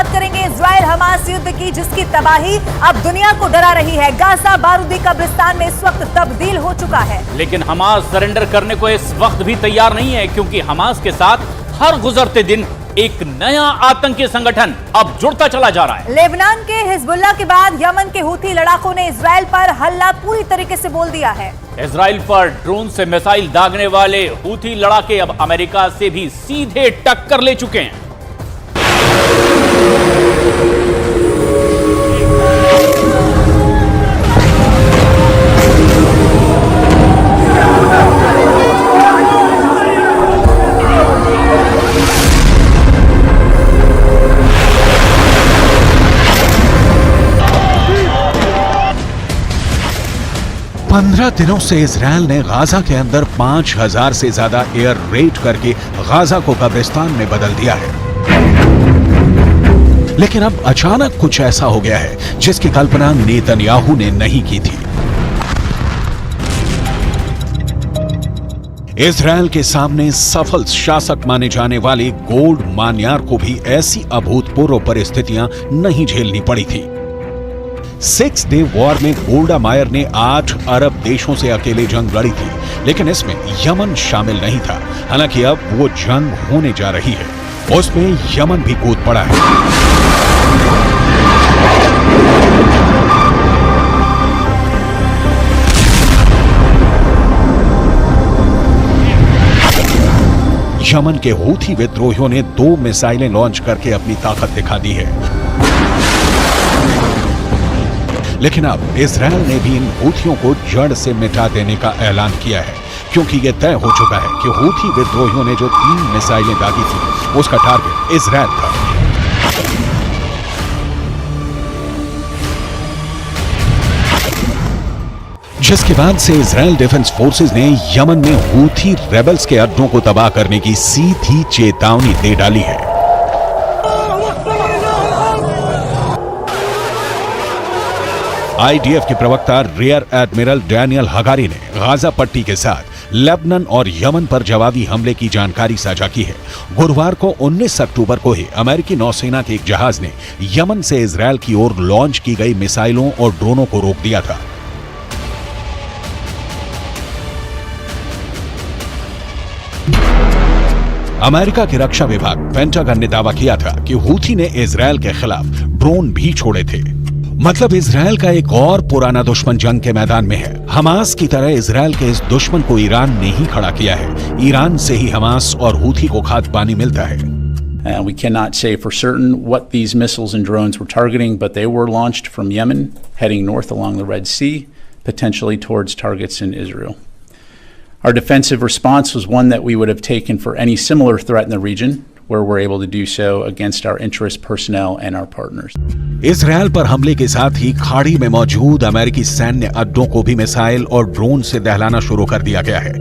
बात करेंगे Israel Hamas युद्ध की, जिसकी तबाही अब दुनिया को डरा रही है। गाजा बारूदी कब्रिस्तान में इस वक्त तब्दील हो चुका है। लेकिन हमास सरेंडर करने को इस वक्त भी तैयार नहीं है, क्योंकि हमास के साथ हर गुजरते दिन एक नया आतंकी संगठन अब जुड़ता चला जा रहा है। लेबनान के हिजबुल्लाह के बाद यमन के हूथी लड़ाकों ने इजराइल पर हमला पूरी तरीके से बोल दिया है। इजराइल पर ड्रोन से मिसाइल दागने वाले हूथी लड़ाके अब अमेरिका से भी सीधे टक्कर ले चुके हैं। पंद्रह दिनों से इजराइल ने गाजा के अंदर 5000 से ज्यादा एयर रेड करके गाजा को कब्रिस्तान में बदल दिया है। लेकिन अब अचानक कुछ ऐसा हो गया है जिसकी कल्पना नेतन्याहू ने नहीं की थी। इजराइल के सामने सफल शासक माने जाने वाले गोल्ड मान्यार को भी ऐसी अभूतपूर्व परिस्थितियां नहीं झेलनी पड़ी थी। 6 डे वॉर में गोल्डा मायर ने 8 अरब देशों से अकेले जंग लड़ी थी, लेकिन इसमें यमन शामिल नहीं था। हालांकि अब वो जंग होने जा रही है, उसमें यमन भी कूद पड़ा है। यमन के हूथी विद्रोहियों ने 2 मिसाइलें लॉन्च करके अपनी ताकत दिखा दी है। लेकिन अब इजराइल ने भी इन हूथियों को जड़ से मिटा देने का ऐलान किया है, क्योंकि यह तय हो चुका है कि हूथी विद्रोहियों ने जो 3 मिसाइलें दागी थी उसका टारगेट इजराइल था। जिसके बाद से इजराइल डिफेंस फोर्सेस ने यमन में हूथी रेबल्स के अड्डों को तबाह करने की सीधी चेतावनी दे डाली है। आईडीएफ के प्रवक्ता रियर एडमिरल डैनियल हगारी ने गाजा पट्टी के साथ लेबनान और यमन पर जवाबी हमले की जानकारी साझा की है। गुरुवार को 19 अक्टूबर को ही अमेरिकी नौसेना के एक जहाज ने यमन से इजराइल की ओर लॉन्च की गई मिसाइलों और ड्रोनों को रोक दिया था। अमेरिका के रक्षा विभाग पेंटागन ने दावा किया था कि हूथी ने इजराइल के खिलाफ ड्रोन भी छोड़े थे। मतलब इजराइल का एक और पुराना दुश्मन जंग के मैदान में है। हमास की तरह इजराइल के इस दुश्मन को ईरान ने ही खड़ा किया है। ईरान से ही हमास और हूथी को खाद्य पानी मिलता है। We cannot say for certain what these missiles and drones were targeting, but they were launched from Yemen, heading north along the Red Sea, potentially towards targets in Israel. Our defensive response was one that we would have taken for any similar threat in the region, where we're able to do so against our interest personnel and our partners. Israel पर हमले के साथ ही खाड़ी में मौजूद अमेरिकी सैन्य अड्डों को भी मिसाइल और ड्रोन से दहलाना शुरू कर दिया गया है।